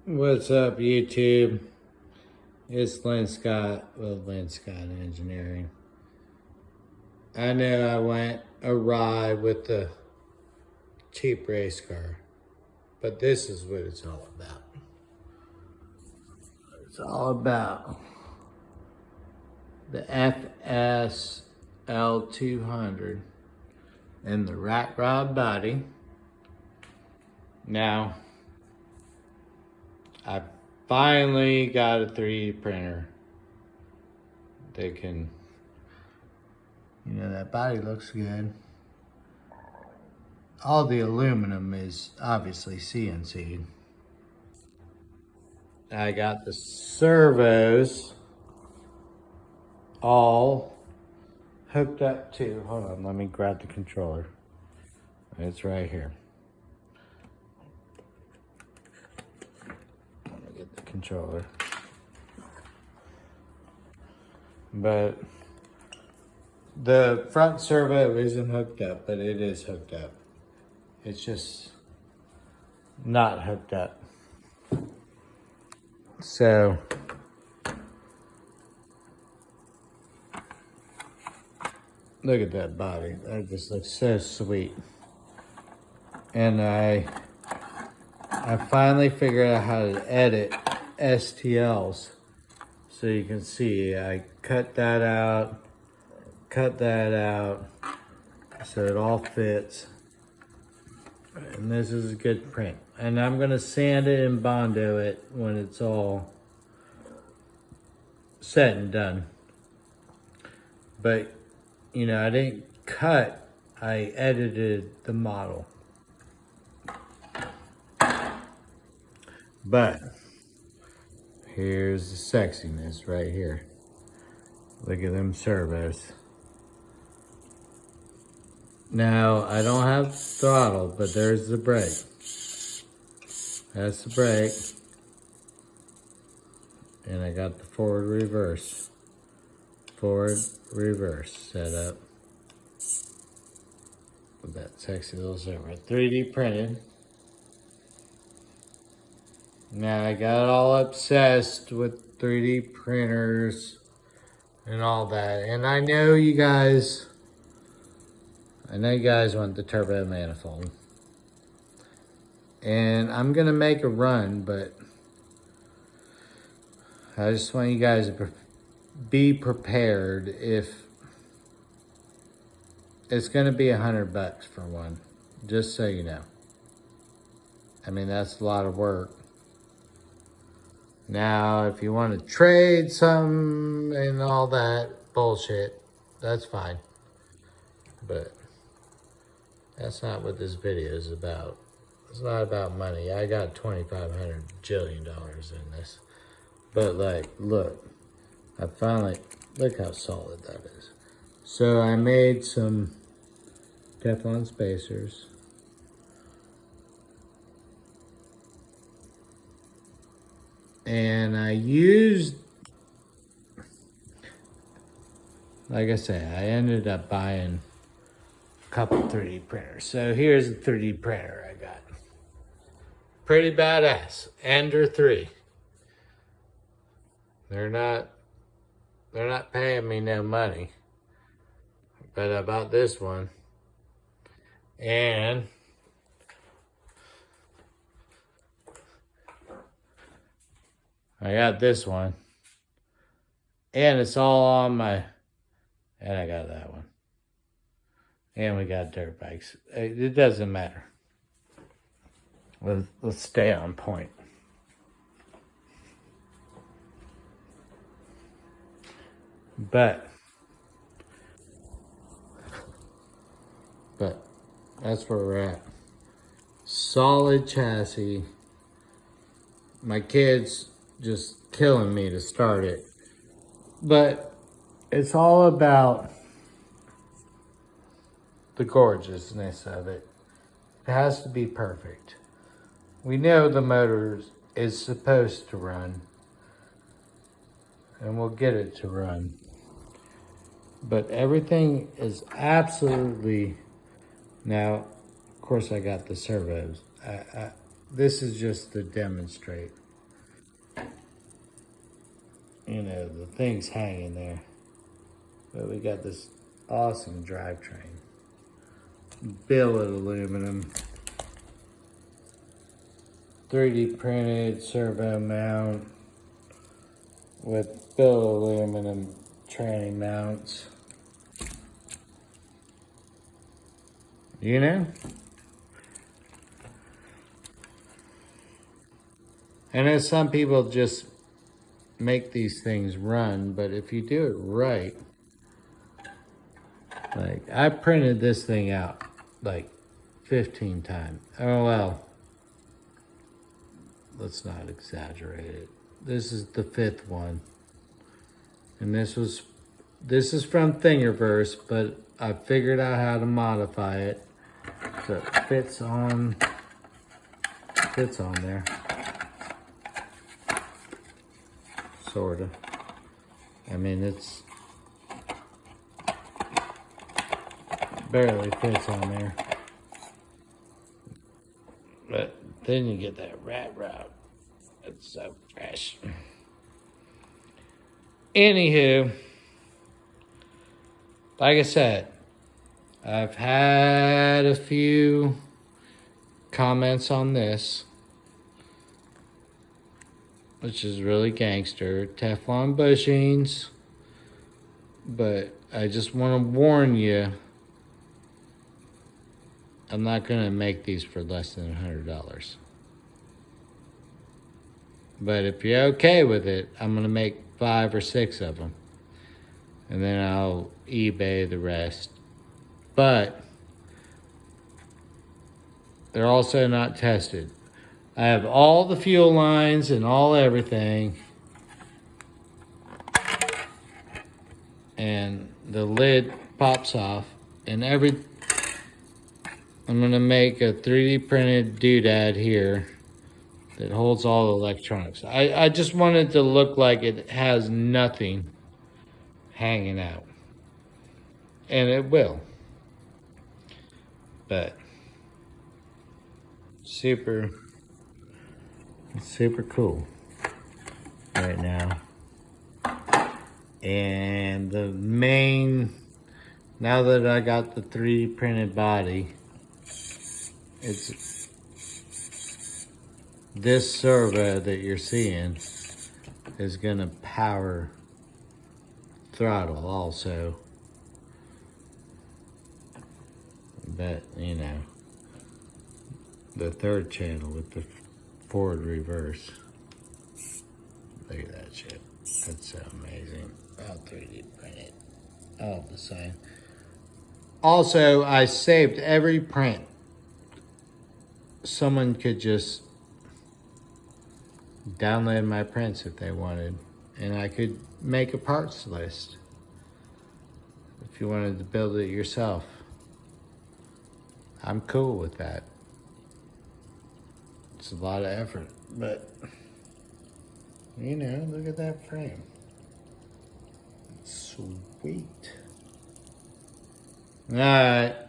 What's up, YouTube? It's Lynn Scott with Lynn Scott Engineering. I know I went a ride with the cheap race car, but this is what it's all about. It's all about the FS l200 and the rat rod body. Now, I finally got a 3D printer that can, that body looks good. All the aluminum is obviously CNC'd. I got the servos all hooked up too. Hold on, let me grab the controller. It's right here. Let me get the controller. But the front servo isn't hooked up, but it is hooked up. It's just not hooked up. So look at that body. That just looks so sweet. And I finally figured out how to edit STLs. So you can see I cut that out, so it all fits. And this is a good print. And I'm gonna sand it and Bondo it when it's all said and done. But, I didn't cut, I edited the model. But here's the sexiness right here. Look at them servos. Now, I don't have throttle, but there's the brake. That's the brake. And I got the forward reverse set up. With that sexy little servo. 3D printed. Now I got all obsessed with 3D printers and all that. And I know you guys want the turbo manifold. And I'm gonna make a run, but I just want you guys to be prepared if it's gonna be $100 for one, just so you know. I mean, that's a lot of work. Now, if you want to trade some and all that bullshit, that's fine. But that's not what this video is about. It's not about money. I got $2,500 jillion in this. But look, I finally, look how solid that is. So I made some Teflon spacers. And I used, like I say, I ended up buying a couple 3D printers. So here's the 3D printer I got. Pretty badass. Ender 3. They're not paying me no money. But I bought this one. And I got this one. And it's all on my, and I got that one. And we got dirt bikes. It doesn't matter. Let's stay on point. But that's where we're at. Solid chassis. My kids just killing me to start it. But it's all about the gorgeousness of it. It has to be perfect. We know the motor is supposed to run. And we'll get it to run. But everything is absolutely, now, of course I got the servos. This is just to demonstrate. you know, the thing's hanging there. But we got this awesome drivetrain. Billet aluminum. 3D printed servo mount with billet aluminum tranny mounts. You know? I know some people just make these things run, but if you do it right, like I printed this thing out like 15 times. Oh well, let's not exaggerate it. This is the 5th one. And this is from Thingiverse, but I figured out how to modify it so it fits on there. Sorta. I mean, it's barely fits on there. But then you get that rat route. It's so fresh. Anywho, like I said, I've had a few comments on this, which is really gangster. Teflon bushings. But I just want to warn you, I'm not going to make these for less than $100. But if you're okay with it, I'm going to make 5 or 6 of them. And then I'll eBay the rest. But they're also not tested. I have all the fuel lines and all everything. And the lid pops off. And I'm going to make a 3D printed doodad here that holds all the electronics. I just want it to look like it has nothing hanging out. And it will. But super cool right now. And the main, now that I got the 3D printed body, it's this servo that you're seeing is gonna power throttle also. But, you know, the 3rd channel with the forward reverse. Look at that shit. That's so amazing. All 3D printed. All the same. Also, I saved every print. Someone could just download my prints if they wanted. And I could make a parts list if you wanted to build it yourself. I'm cool with that. It's a lot of effort, but you know, look at that frame. It's sweet. All right.